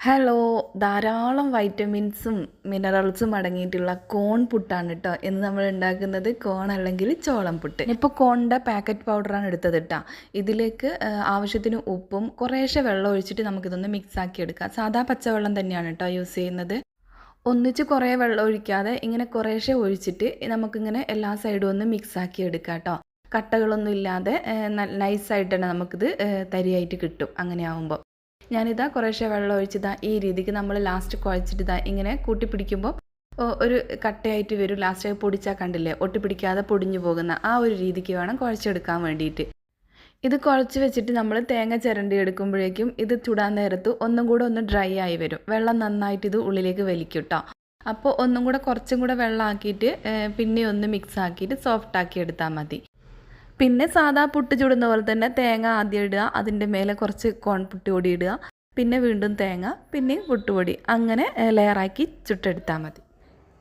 Hello, ധാരാളം വൈറ്റമിൻസും മിനറൽസും അടങ്ങിയിട്ടുള്ള കോൺ പുട്ടാണ് കേട്ടോ ഇന്ന് നമ്മൾ ഉണ്ടാക്കുന്നത്. കോൺ അല്ലെങ്കിൽ ചോളം പുട്ട്. ഇപ്പോൾ കോണിൻ്റെ പാക്കറ്റ് പൗഡറാണ് എടുത്തത് കേട്ടോ. ഇതിലേക്ക് ആവശ്യത്തിന് ഉപ്പും കുറേശ്ശെ വെള്ളം ഒഴിച്ചിട്ട് നമുക്കിതൊന്ന് മിക്സ് ആക്കി എടുക്കാം. സാധാ പച്ചവെള്ളം തന്നെയാണ് കേട്ടോ യൂസ് ചെയ്യുന്നത്. ഒന്നിച്ച് കുറേ വെള്ളം ഒഴിക്കാതെ ഇങ്ങനെ കുറേശ്ശെ ഒഴിച്ചിട്ട് നമുക്കിങ്ങനെ എല്ലാ സൈഡും ഒന്ന് മിക്സ് ആക്കി എടുക്കാം കേട്ടോ. കട്ടകളൊന്നും ഇല്ലാതെ നൈസായിട്ട് തന്നെ നമുക്കിത് തരിയായിട്ട് കിട്ടും അങ്ങനെ ആവുമ്പോൾ. ഞാനിതാ കുറേശ്ശെ വെള്ളം ഒഴിച്ചിതാ ഈ രീതിക്ക് നമ്മൾ ലാസ്റ്റ് കുഴച്ചിട്ട് ഇങ്ങനെ കൂട്ടി പിടിക്കുമ്പോൾ ഒരു കട്ടയായിട്ട് വരും. ലാസ്റ്റ് പൊടിച്ചാൽ കണ്ടില്ലേ, ഒട്ടിപ്പിടിക്കാതെ പൊടിഞ്ഞു പോകുന്ന ആ ഒരു രീതിക്ക് വേണം കുഴച്ചെടുക്കാൻ വേണ്ടിയിട്ട്. ഇത് കുഴച്ച് വെച്ചിട്ട് നമ്മൾ തേങ്ങ ചിരണ്ടി എടുക്കുമ്പോഴേക്കും ഇത് ചുടാൻ നേരത്ത് ഒന്നും കൂടെ ഒന്ന് ഡ്രൈ ആയി വരും. വെള്ളം നന്നായിട്ട് ഇത് ഉള്ളിലേക്ക് വലിക്കും കേട്ടോ. അപ്പോൾ ഒന്നും കൂടെ കുറച്ചും കൂടെ വെള്ളം ആക്കിയിട്ട് പിന്നെ ഒന്ന് മിക്സ് ആക്കിയിട്ട് സോഫ്റ്റ് ആക്കി എടുത്താൽ മതി. പിന്നെ സാധാ പുട്ട് ചുടുന്ന പോലെ തന്നെ തേങ്ങ ആദ്യം ഇടുക, അതിൻ്റെ മേലെ കുറച്ച് കോൺ പുട്ടുപൊടി ഇടുക, പിന്നെ വീണ്ടും തേങ്ങ, പിന്നെയും പുട്ടുപൊടി, അങ്ങനെ ലെയറാക്കി ചുട്ടെടുത്താൽ മതി.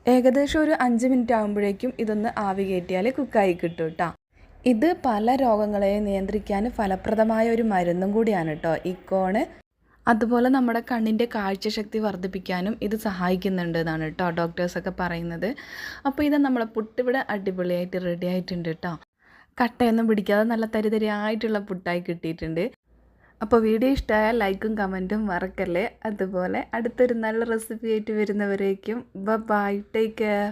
ഏകദേശം ഒരു 5 മിനിറ്റ് ആകുമ്പോഴേക്കും ഇതൊന്ന് ആവി കയറ്റിയാൽ കുക്കായി കിട്ടും കേട്ടോ. ഇത് പല രോഗങ്ങളെയും നിയന്ത്രിക്കാൻ ഫലപ്രദമായ ഒരു മരുന്നും കൂടിയാണ് കേട്ടോ ഈ കോണ്. അതുപോലെ നമ്മുടെ കണ്ണിൻ്റെ കാഴ്ചശക്തി വർദ്ധിപ്പിക്കാനും ഇത് സഹായിക്കുന്നുണ്ട് എന്നാണ് കേട്ടോ ഡോക്ടേഴ്സൊക്കെ പറയുന്നത്. അപ്പോൾ ഇത് നമ്മളെ പുട്ടിവിടെ അടിപൊളിയായിട്ട് റെഡി ആയിട്ടുണ്ട് കേട്ടോ. കട്ടയൊന്നും പിടിക്കാതെ നല്ല തരിതരിയായിട്ടുള്ള പുട്ടായി കിട്ടിയിട്ടുണ്ട്. അപ്പോൾ വീഡിയോ ഇഷ്ടമായാൽ ലൈക്കും കമൻറ്റും മറക്കല്ലേ. അതുപോലെ അടുത്തൊരു നല്ല റെസിപ്പി ആയിട്ട് വരുന്നവരേക്കും ബൈ, ടേക്ക് കെയർ.